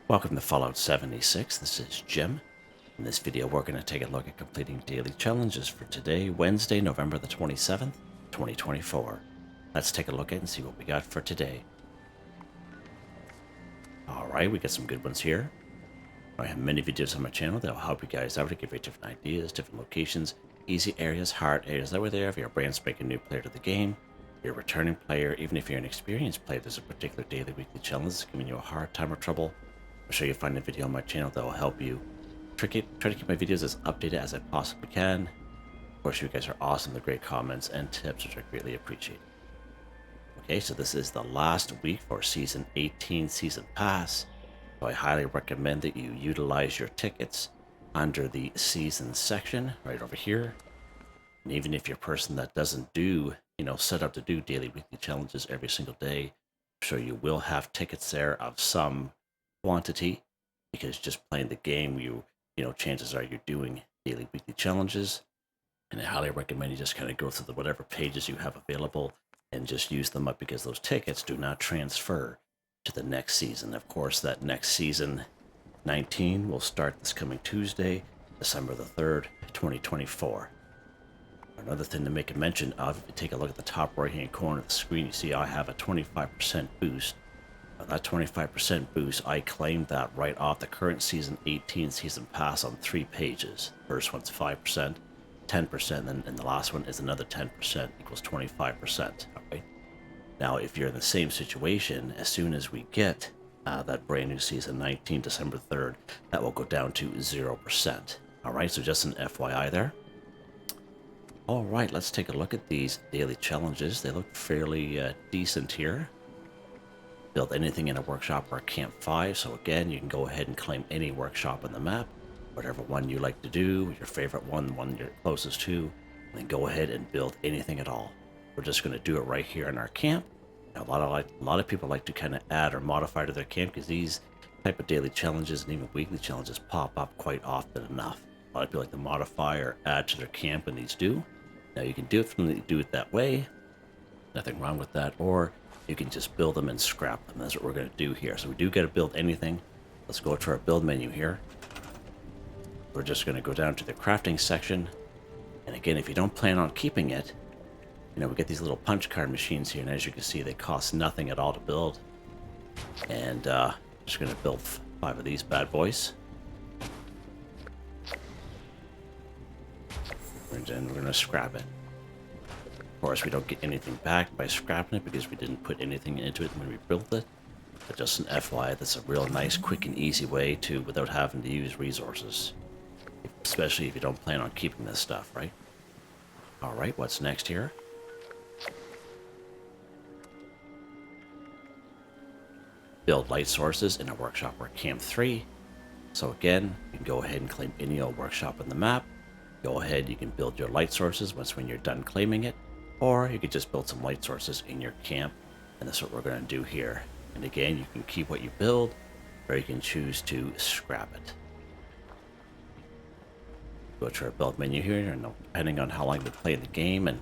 Welcome to Fallout 76. This is Jim. In this video, we're going to take a look at completing daily challenges for today, Wednesday, November the 27th, 2024. Let's take a look at and see what we got for today. Alright, we got some good ones here. I have many videos on my channel that will help you guys out to give you different ideas, different locations, easy areas, hard areas that were there if you're a brand spanking new player to the game. You're a returning player, even if you're an experienced player, there's a particular daily, weekly challenge that's giving you a hard time or trouble. I'm sure you'll find a video on my channel that will help you. Try to keep my videos as updated as I possibly can. Of course, you guys are awesome, the great comments and tips, which I greatly appreciate. Okay, so this is the last week for Season 18 Season Pass. So I highly recommend that you utilize your tickets under the Season section right over here. And even if you're a person that doesn't do, set up to do daily, weekly challenges every single day, I'm sure you will have tickets there of some quantity, because just playing the game, chances are you're doing daily, weekly challenges. And I highly recommend you just kind of go through whatever pages you have available and just use them up, because those tickets do not transfer to the next season. Of course, that next season 19 will start this coming Tuesday, December the 3rd, 2024. Another thing to make a mention of, if you take a look at the top right hand corner of the screen, you see I have a 25% boost. That 25% boost, I claimed that right off the current Season 18 Season Pass on 3 pages. First one's 5%, 10%, and the last one is another 10%, equals 25%. Alright. Now, if you're in the same situation, as soon as we get that brand new Season 19, December 3rd, that will go down to 0%. Alright, so just an FYI there. Alright, let's take a look at these daily challenges. They look fairly decent here. Build anything in a workshop or a camp 5. So again, you can go ahead and claim any workshop on the map, whatever one you like to do, your favorite one, the one you're closest to, and then go ahead and build anything at all. We're just going to do it right here in our camp. Now, a lot of people like to kind of add or modify to their camp, because these type of daily challenges and even weekly challenges pop up quite often enough. A lot of people like to modify or add to their camp, and these do. Now, you can do it that way. Nothing wrong with that. Or you can just build them and scrap them. That's what we're going to do here. So we do get to build anything. Let's go to our build menu here. We're just going to go down to the crafting section. And again, if you don't plan on keeping it, we get these little punch card machines here. And as you can see, they cost nothing at all to build. And just going to build 5 of these bad boys. And then we're going to scrap it. Of course, we don't get anything back by scrapping it, because we didn't put anything into it when we built it. But just an FYI, that's a real nice, quick, and easy way to, without having to use resources. Especially if you don't plan on keeping this stuff, right? Alright, what's next here? Build light sources in a workshop or camp 3. So again, you can go ahead and claim any old workshop on the map. Go ahead, you can build your light sources when you're done claiming it. Or you could just build some light sources in your camp, and that's what we're going to do here. And again, you can keep what you build, or you can choose to scrap it. Go to our build menu here, and depending on how long you play the game and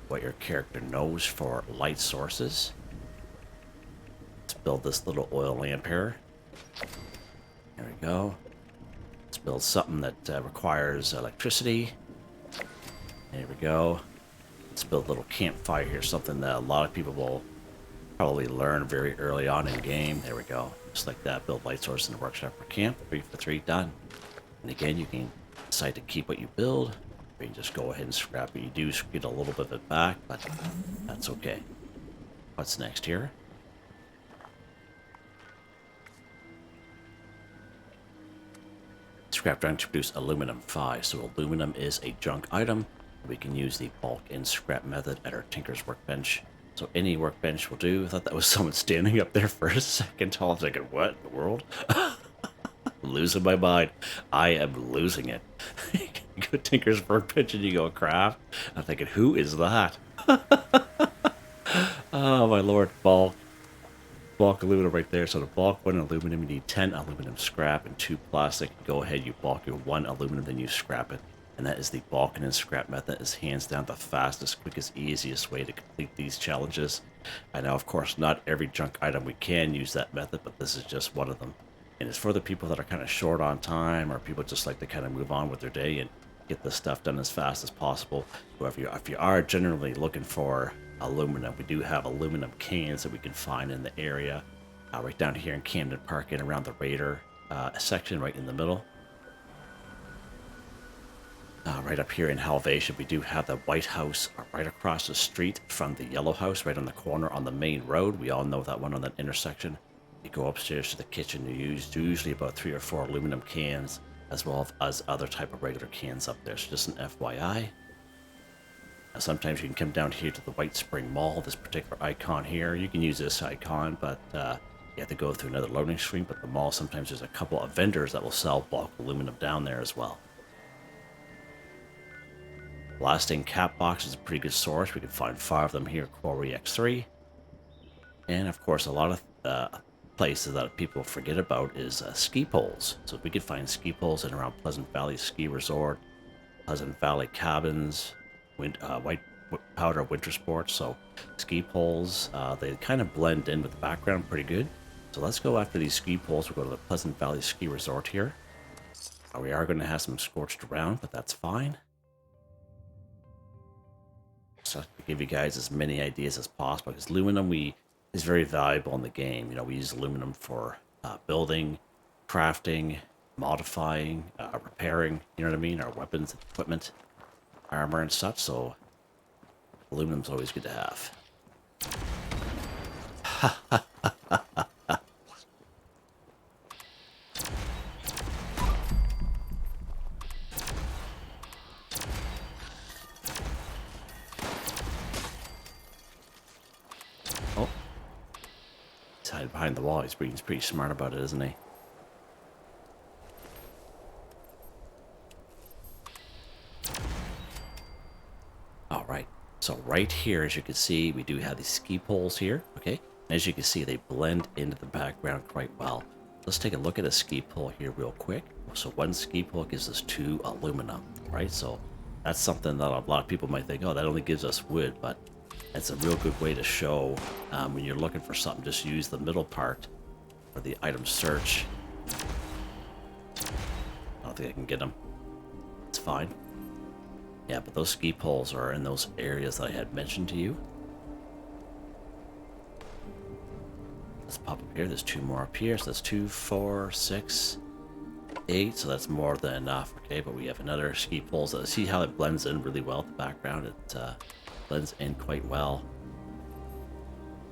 what your character knows for light sources. Let's build this little oil lamp here. There we go. Let's build something that requires electricity. There we go. Let's build a little campfire here, something that a lot of people will probably learn very early on in game. There we go. Just like that, build light source in the workshop or camp. 3 for 3, done. And again, you can decide to keep what you build, or you can just go ahead and scrap it. You do get a little bit of it back, but that's okay. What's next here? Scrap junk to produce aluminum 5. So aluminum is a junk item. We can use the bulk and scrap method at our Tinker's workbench. So any workbench will do. I thought that was someone standing up there for a second. I was thinking, what in the world? Losing my mind. I am losing it. You go to Tinker's workbench and you go craft. I'm thinking, who is that? Oh my lord, bulk. Bulk aluminum right there. So to bulk 1 aluminum, you need 10 aluminum scrap and 2 plastic. Go ahead, you bulk your 1 aluminum, then you scrap it. And that is the bulk and scrap method. Is hands down the fastest, quickest, easiest way to complete these challenges. I know, of course, not every junk item we can use that method, but this is just one of them. And it's for the people that are kind of short on time, or people just like to kind of move on with their day and get this stuff done as fast as possible. So if you are generally looking for aluminum, we do have aluminum cans that we can find in the area, right down here in Camden Park and around the Raider section right in the middle. Right up here in Helvetia, we do have the White House right across the street from the Yellow House, right on the corner on the main road. We all know that one on that intersection. You go upstairs to the kitchen, you use usually about 3 or 4 aluminum cans, as well as other type of regular cans up there. So just an FYI. Now, sometimes you can come down here to the White Spring Mall, this particular icon here. You can use this icon, but you have to go through another loading screen. But the mall, sometimes there's a couple of vendors that will sell bulk aluminum down there as well. Blasting cap box is a pretty good source. We can find 5 of them here at Quarry X3. And of course, a lot of places that people forget about is ski poles. So we could find ski poles in around Pleasant Valley Ski Resort, Pleasant Valley Cabins, White Powder Winter Sports. So ski poles, they kind of blend in with the background pretty good. So let's go after these ski poles. We'll go to the Pleasant Valley Ski Resort here. We are going to have some scorched around, but that's fine. So to give you guys as many ideas as possible, because aluminum is very valuable in the game. You know, we use aluminum for building, crafting, modifying, repairing, you know what I mean? Our weapons, equipment, armor and such, so aluminum's always good to have. Oh. He's hiding behind the wall. He's pretty smart about it, isn't he? Alright, so right here, as you can see, we do have these ski poles here, okay? And as you can see, they blend into the background quite well. Let's take a look at a ski pole here real quick. So one ski pole gives us 2 aluminum, right? So that's something that a lot of people might think, oh, that only gives us wood, but it's a real good way to show when you're looking for something. Just use the middle part for the item search. I don't think I can get them. It's fine. Yeah, but those ski poles are in those areas that I had mentioned to you. Let's pop up here. There's 2 more up here. So that's 2, 4, 6, 8. So that's more than enough. Okay, but we have another ski pole. So see how it blends in really well with the background. It blends in quite well.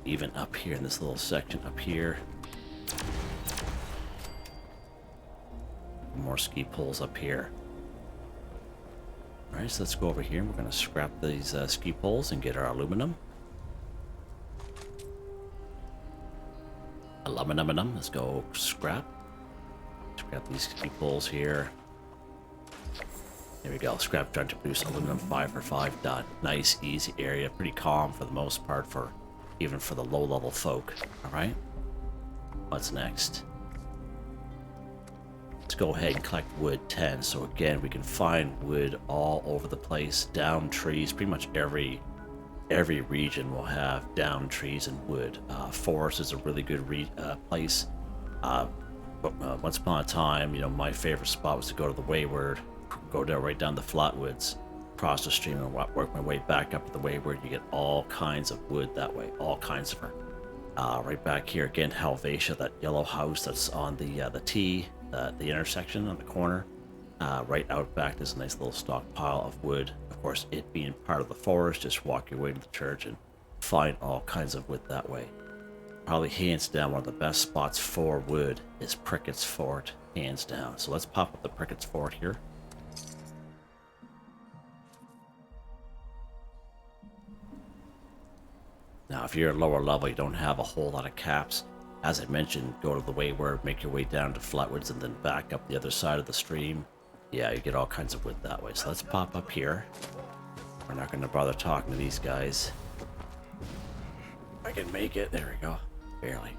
Even up here in this little section up here. More ski poles up here. Alright, so let's go over here and we're going to scrap these ski poles and get our aluminum. Aluminum, let's go scrap. Scrap these ski poles here. There we go, scrap trying to produce aluminum 5 for 5, done. Nice, easy area, pretty calm for the most part, even for the low level folk. Alright, what's next? Let's go ahead and collect wood 10. So again, we can find wood all over the place, down trees. Pretty much every region will have down trees and wood. Forest is a really good place. But once upon a time, you know, my favorite spot was to go to the Wayward, go down right down the Flatwoods, cross the stream, and work my way back up to the Wayward. You get all kinds of wood that way, all kinds of her. Right back here again, Helvetia, that yellow house that's on the T. The intersection on the corner, right out back, there's a nice little stockpile of wood. Of course, it being part of the forest, just walk your way to the church and find all kinds of wood that way. Probably hands down one of the best spots for wood is Prickett's Fort, hands down. So let's pop up the Prickett's Fort here. Now, if you're at lower level, you don't have a whole lot of caps. As I mentioned, go to the Wayward, make your way down to Flatwoods, and then back up the other side of the stream. Yeah, you get all kinds of wood that way. So let's pop up here. We're not going to bother talking to these guys. I can make it. There we go. Barely.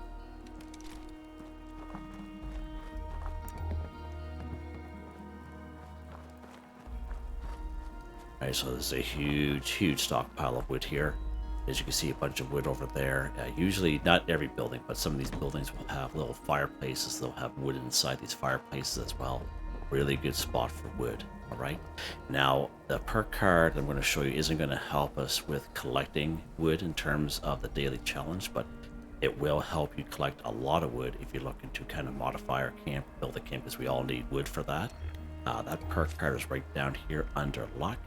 Alright, so there's a huge stockpile of wood here. As you can see, a bunch of wood over there. Usually, not every building, but some of these buildings will have little fireplaces. They'll have wood inside these fireplaces as well. Really good spot for wood. All right. Now, the perk card I'm going to show you isn't going to help us with collecting wood in terms of the daily challenge, but it will help you collect a lot of wood if you're looking to kind of modify our camp, build a camp, because we all need wood for that. That perk card is right down here under luck.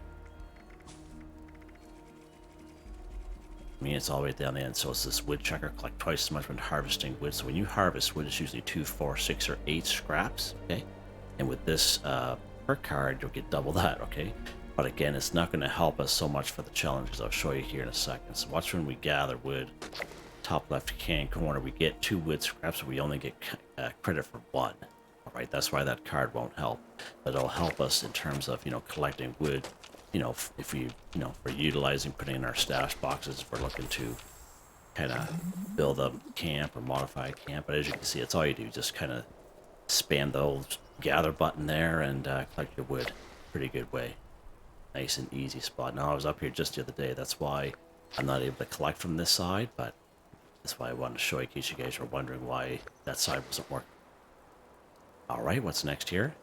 It's all the way down the end. So it's this wood checker. Collect twice as much when harvesting wood. So when you harvest wood, it's usually 2, 4, 6, or 8 scraps. Okay, and with this perk card, you'll get double that. Okay, but again, it's not going to help us so much for the challenge, because I'll show you here in a second. So watch when we gather wood. Top left hand corner, we get 2 wood scraps, but we only get credit for 1. All right, that's why that card won't help, but it'll help us in terms of collecting wood. If we, for utilizing, putting in our stash boxes, if we're looking to kind of build a camp or modify a camp. But as you can see, it's all you do. Just kind of spam the old gather button there and collect your wood. Pretty good way. Nice and easy spot. Now, I was up here just the other day. That's why I'm not able to collect from this side, but that's why I wanted to show you in case you guys were wondering why that side wasn't working. All right, what's next here?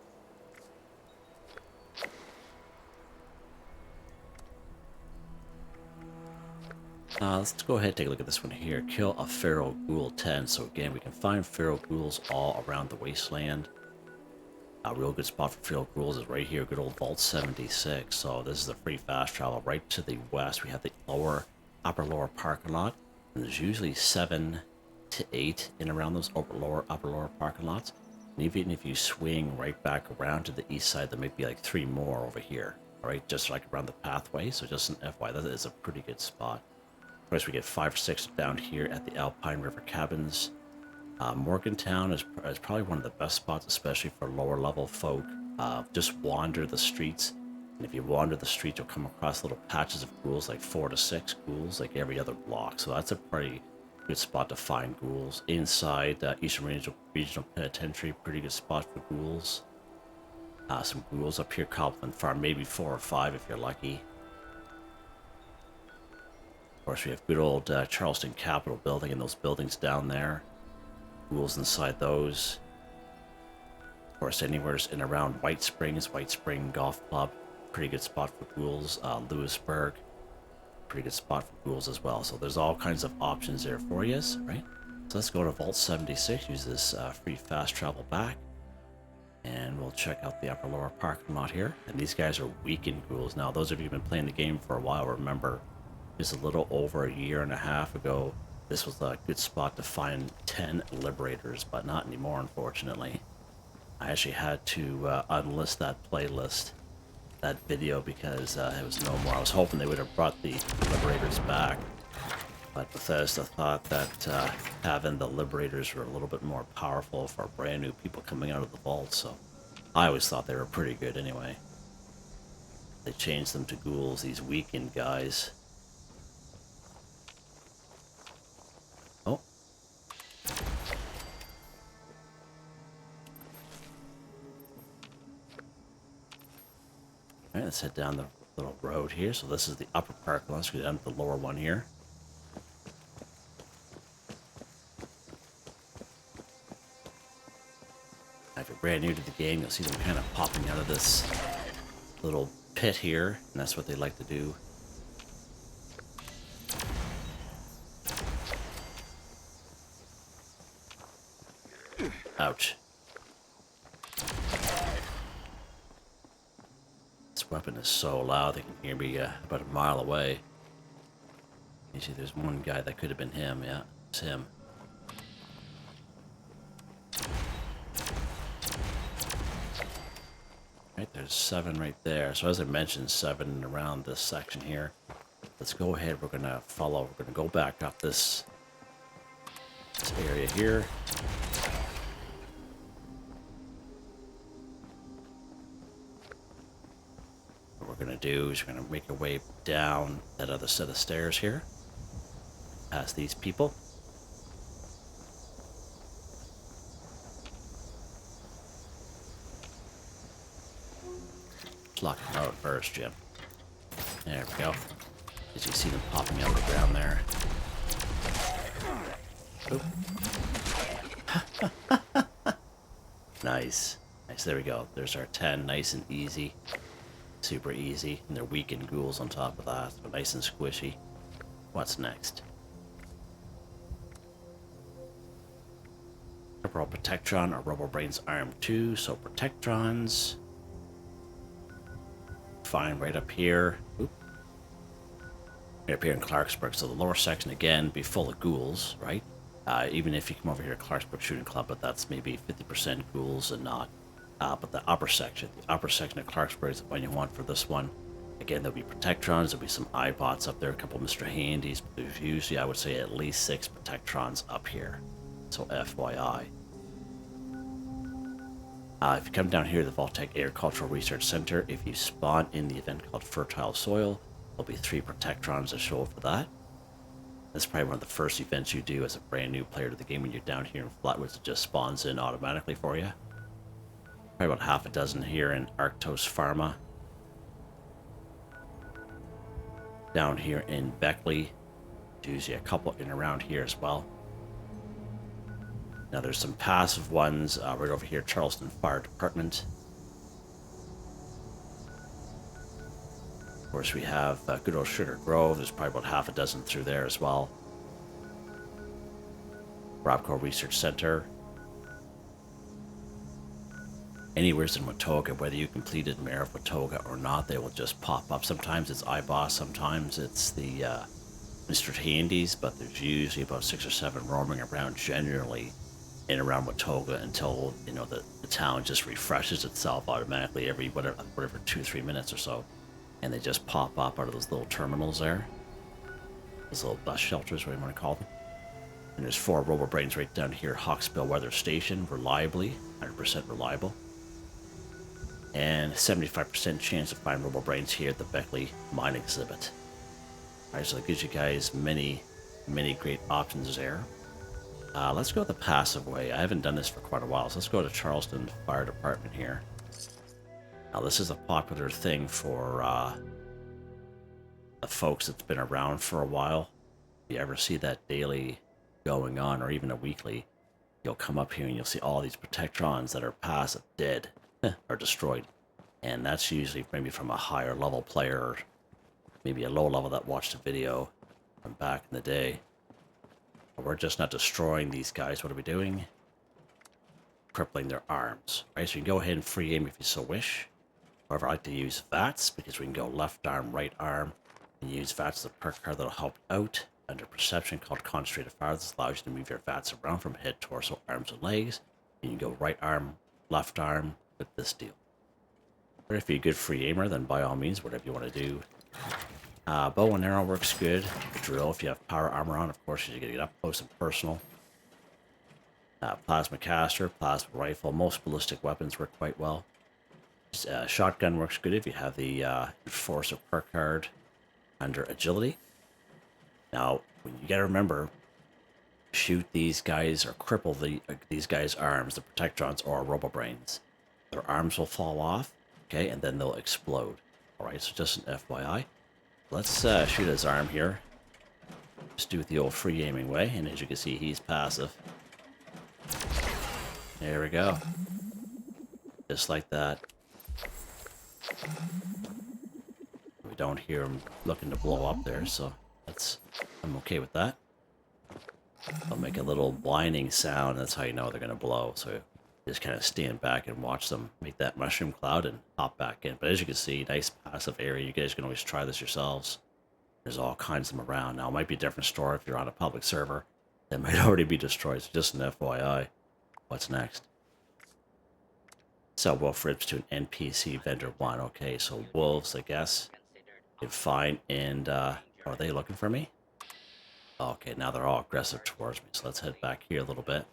Let's go ahead and take a look at this one here. Kill a feral ghoul 10. So again, we can find feral ghouls all around the wasteland. A real good spot for feral ghouls is right here, good old Vault 76. So this is a free fast travel right to the west. We have the upper lower parking lot, and there's usually 7 to 8 in around those upper lower parking lots. And even if you swing right back around to the east side, there may be like 3 more over here. All right, just like around the pathway. So just an FYI, that is a pretty good spot. Of course, we get 5 or 6 down here at the Alpine River Cabins. Morgantown is probably one of the best spots, especially for lower level folk. Just wander the streets, and if you wander the streets, you'll come across little patches of ghouls, like 4 to 6 ghouls, like every other block. So that's a pretty good spot to find ghouls. Inside Eastern Regional Penitentiary, pretty good spot for ghouls. Some ghouls up here, Copland Farm, maybe 4 or 5 if you're lucky. Of course, we have good old Charleston Capitol building and those buildings down there. Ghouls inside those. Of course, anywhere in around White Spring Golf Club, pretty good spot for ghouls. Lewisburg, pretty good spot for ghouls as well. So there's all kinds of options there for you, right? So let's go to Vault 76, use this free fast travel back, and we'll check out the upper lower parking lot here. And these guys are weekend ghouls. Now, those of you who've been playing the game for a while remember just a little over a year and a half ago, this was a good spot to find 10 liberators, but not anymore, unfortunately. I actually had to unlist that playlist, that video, because it was no more. I was hoping they would have brought the liberators back, but Bethesda thought that having the liberators were a little bit more powerful for brand new people coming out of the vault, so I always thought they were pretty good anyway. They changed them to ghouls, these weekend guys. Alright, let's head down the little road here. So this is the upper park lot. Let's go down to the lower one here. Now, if you're brand new to the game, you'll see them kind of popping out of this little pit here, and that's what they like to do. Ouch. This weapon is so loud they can hear me about a mile away. You see there's one guy that could have been him. Yeah, it's him. Right, there's 7 right there. So as I mentioned, 7 around this section here. Let's go ahead. We're going to follow. We're going to go back up this area here. What we're going to do is we're going to make our way down that other set of stairs here. Past these people. Let's lock him out first, Jim. There we go. As you see them popping out of the ground there. Nice. Nice, there we go. There's our 10, nice and easy. Super easy. And they're weakened ghouls on top of that, so nice and squishy. What's next? Cripple Protectron or Robobrain's Arm 2, so Protectrons. Fine, right up here. Oop. Right up here in Clarksburg, so the lower section again be full of ghouls, right? Even if you come over here to Clarksburg Shooting Club, but that's maybe 50% ghouls and not. But the upper section of Clarksburg is the one you want for this one. Again, there'll be Protectrons, there'll be some iBots up there, a couple of Mr. Handies, but there's usually, I would say, at least 6 Protectrons up here. So FYI. If you come down here to the Vault-Tec Agricultural Research Center, if you spawn in the event called Fertile Soil, there'll be 3 Protectrons that show up for that. That's probably one of the first events you do as a brand new player to the game when you're down here in Flatwoods. It just spawns in automatically for you. Probably about half a dozen here in Arctos Pharma. Down here in Beckley. Usually a couple in around here as well. Now there's some passive ones right over here, Charleston Fire Department. Of course, we have good old Sugar Grove. There's probably about half a dozen through there as well. Robco Research Center. Anywhere's in Watoga, whether you completed Mayor of Watoga or not, they will just pop up. Sometimes it's iBoss, sometimes it's the Mr. Handies, but there's usually about 6 or 7 roaming around generally in around Watoga until, you know, the town just refreshes itself automatically every whatever 2-3 minutes or so. And they just pop up out of those little terminals there. Those little bus shelters, whatever you want to call them. And there's 4 Robobrains right down here. Hawksbill Weather Station, reliably, 100% reliable. And 75% chance to find Robobrains here at the Beckley Mine Exhibit. Alright, so that gives you guys many great options there. Let's go the passive way. I haven't done this for quite a while, so let's go to Charleston Fire Department here. Now this is a popular thing for the folks that's been around for a while. If you ever see that daily going on, or even a weekly, you'll come up here and you'll see all these Protectrons that are passive, dead, or destroyed. And that's usually maybe from a higher level player, or maybe a low level that watched a video from back in the day. But we're just not destroying these guys. What are we doing? Crippling their arms. Right, so you can go ahead and free aim if you so wish. However, I like to use VATS because we can go left arm, right arm, and use VATS, the perk card that'll help out under perception called Concentrated Fire. This allows you to move your VATS around from head, torso, arms, and legs. And you can go right arm, left arm with this deal. Or if you're a good free aimer, then by all means, whatever you want to do. Bow and arrow works good. Drill, if you have power armor on, of course, you're going to get up close and personal. Plasma caster, plasma rifle, most ballistic weapons work quite well. Shotgun works good if you have the Enforcer perk card under agility. Now, you gotta remember, shoot these guys or cripple these guys' arms, the Protectrons or Robobrains. Their arms will fall off, okay, and then they'll explode. Alright, so just an FYI. Let's shoot his arm here. Just do it the old free aiming way, and as you can see, he's passive. There we go. Just like that. We don't hear him looking to blow up there, so I'm okay with that. I'll make a little blinding sound, that's how you know they're going to blow. So just kind of stand back and watch them make that mushroom cloud and hop back in. But as you can see, nice passive area. You guys can always try this yourselves. There's all kinds of them around. Now, it might be a different story if you're on a public server. They might already be destroyed, so just an FYI. What's next? Sell wolf ribs to an NPC vendor 1. Okay, so wolves, I guess. You're fine. And are they looking for me? Okay, now they're all aggressive towards me. So let's head back here a little bit.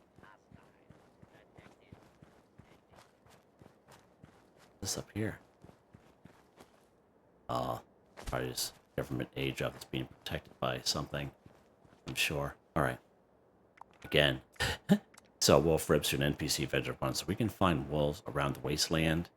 What's up here? Probably just government aid job that's being protected by something, I'm sure. Alright. Again. So, wolf ribs to an NPC vendor 1. So we can find wolves around the wasteland.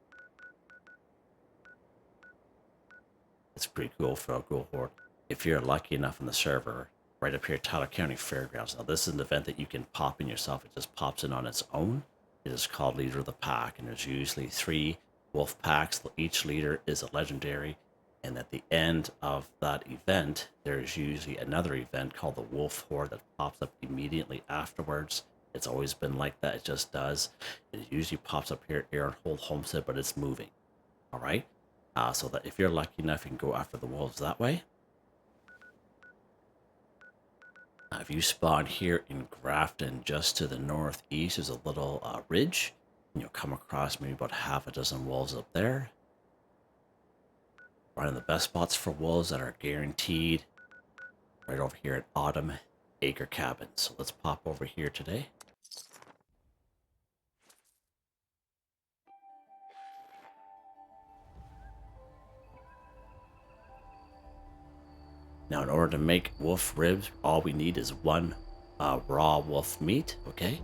It's pretty cool for a ghoul horde. if you're lucky enough on the server, right up here, Tyler County Fairgrounds. Now, this is an event that you can pop in yourself. It just pops in on its own. It is called Leader of the Pack, and there's usually 3 wolf packs. Each leader is a legendary, and at the end of that event, there's usually another event called the Wolf Horde that pops up immediately afterwards. It's always been like that. It just does. It usually pops up here at Aaronhold Homestead, but it's moving. All right. So that if you're lucky enough, you can go after the wolves that way. If you spawn here in Grafton, just to the northeast is a little ridge, and you'll come across maybe about half a dozen wolves up there. One of the best spots for wolves that are guaranteed, right over here at Autumn Acre Cabin. So let's pop over here today. Now, in order to make wolf ribs, all we need is 1 raw wolf meat, okay?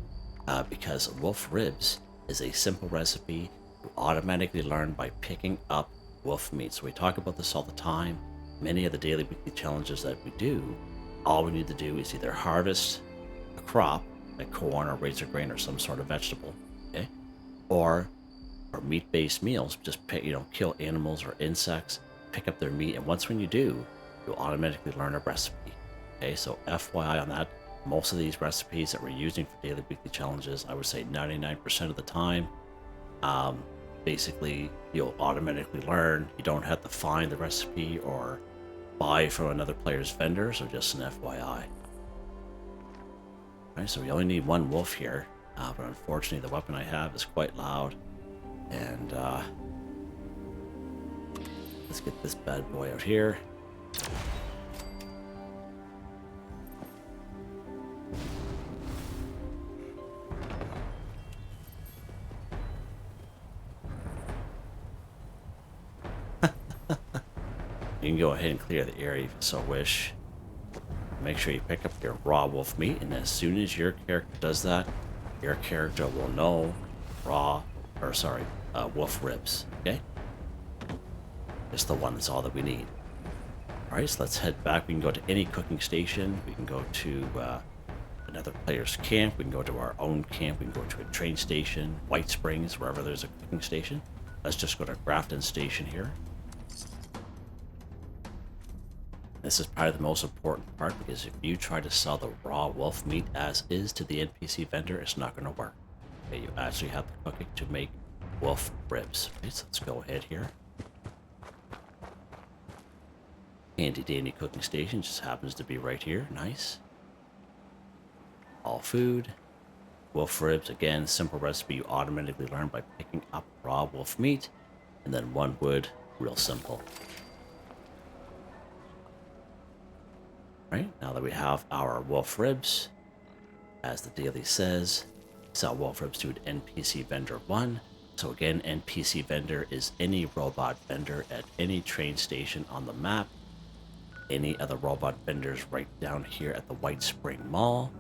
Because wolf ribs is a simple recipe you automatically learn by picking up wolf meat. So we talk about this all the time. Many of the daily, weekly challenges that we do, all we need to do is either harvest a crop, like corn or razor grain or some sort of vegetable, okay? Or for meat-based meals, just pick, kill animals or insects, pick up their meat, and when you do, you'll automatically learn a recipe. Okay, so FYI on that, most of these recipes that we're using for daily, weekly challenges, I would say 99% of the time, basically you'll automatically learn. You don't have to find the recipe or buy from another player's vendor, so just an FYI. Alright, so we only need 1 wolf here, but unfortunately the weapon I have is quite loud, and let's get this bad boy out here. You can go ahead and clear the area if you so wish. Make sure you pick up your raw wolf meat, and as soon as your character does that, your character will know wolf ribs, okay? Just the one, that's all that we need. Alright, so let's head back. We can go to any cooking station. We can go to another player's camp. We can go to our own camp. We can go to a train station, White Springs, wherever there's a cooking station. Let's just go to Grafton Station here. This is probably the most important part, because if you try to sell the raw wolf meat as is to the NPC vendor, it's not going to work. Okay, you actually have to cook it to make wolf ribs. Okay, so let's go ahead here. Handy dandy cooking station, just happens to be right here. Nice. All food. Wolf ribs, again, simple recipe you automatically learn by picking up raw wolf meat. And then 1 wood, real simple. Right, now that we have our wolf ribs, as the daily says, sell wolf ribs to an NPC vendor 1. So again, NPC vendor is any robot vendor at any train station on the map. Any other robot vendors right down here at the White Spring Mall.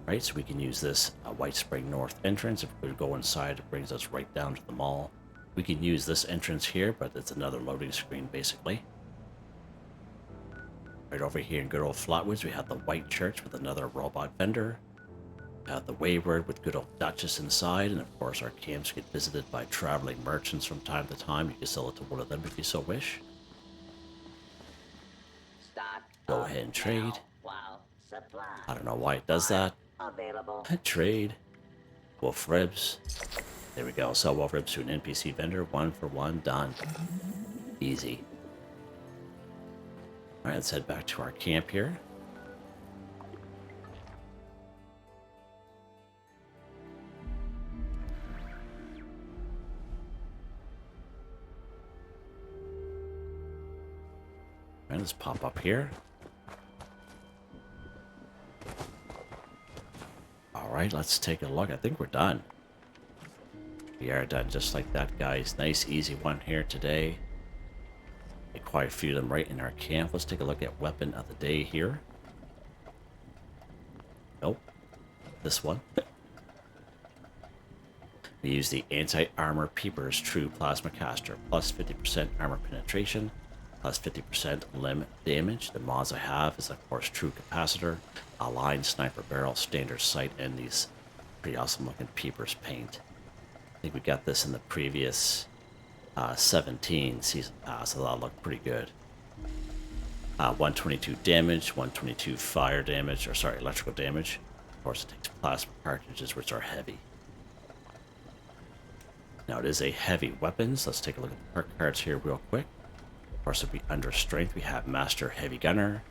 Right, so we can use this White Spring North entrance. If we go inside, it brings us right down to the mall. We can use this entrance here, but it's another loading screen basically. Right over here in good old Flatwoods, we have the White Church with another robot vendor. The Wayward with good old Duchess inside, and of course our camps get visited by traveling merchants from time to time. You can sell it to one of them if you so wish. Go ahead and trade. I don't know why it does that. Trade. Wolf ribs. There we go. Sell wolf ribs to an NPC vendor. 1 for 1. Done. Easy. Alright, let's head back to our camp here. Alright, let's pop up here. Alright, let's take a look. I think we're done. We are done just like that, guys. Nice, easy one here today. Get quite a few of them right in our camp. Let's take a look at weapon of the day here. Nope. This one. We use the Anti-Armor Peeper's True Plasma Caster. Plus 50% armor penetration. plus 50% limb damage. The mods I have is, of course, True Capacitor, Aligned Sniper Barrel, Standard Sight, and these pretty awesome looking Peepers paint. I think we got this in the previous 17 season pass, so that looked pretty good. 122 damage, 122 fire damage, or sorry, electrical damage. Of course, it takes plasma cartridges, which are heavy. Now it is a heavy weapon, so let's take a look at the perk cards here real quick. Of course, it'll be under strength. We have Master Heavy Gunner,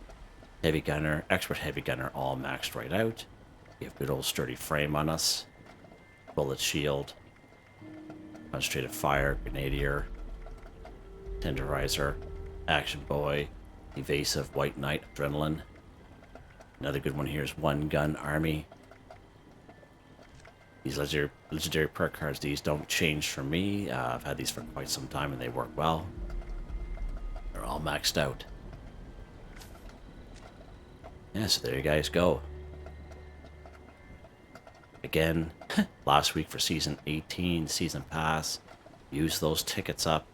Expert Heavy Gunner, all maxed right out. We have good old sturdy frame on us, bullet shield, concentrated fire, grenadier, tenderizer, action boy, evasive, white knight, adrenaline. Another good one here is one gun army. These legendary perk cards, these don't change for me. I've had these for quite some time and they work well. They're all maxed out. Yeah, so there you guys go. Again, last week for Season 18, Season Pass, use those tickets up,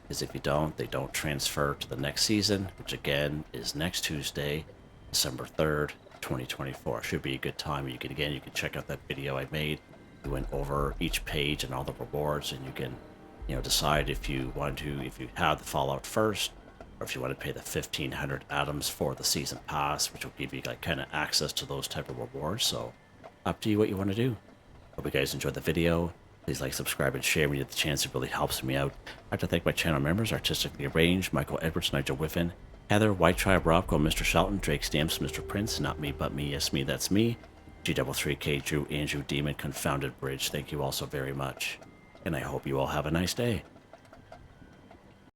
because if you don't, they don't transfer to the next season, which again is next Tuesday, December 3rd, 2024. Should be a good time. You can check out that video I made. We went over each page and all the rewards, and you can, decide if you have the Fallout first, or if you want to pay the 1,500 atoms for the season pass, which will give you kind of access to those type of rewards. So up to you what you want to do. Hope you guys enjoyed the video. Please like, subscribe, and share when you get the chance. It really helps me out. I'd like to thank my channel members, Artistically Arranged, Michael Edwards, Nigel Wiffen, Heather, Whitetribe, Robco, Mr. Shelton, Drake Stamps, Mr.Prince, NotMeButMeYesMeThatsMe, G33K, Drew, Andrew, Demon, Confoundedbridge. Thank you all so very much. And I hope you all have a nice day.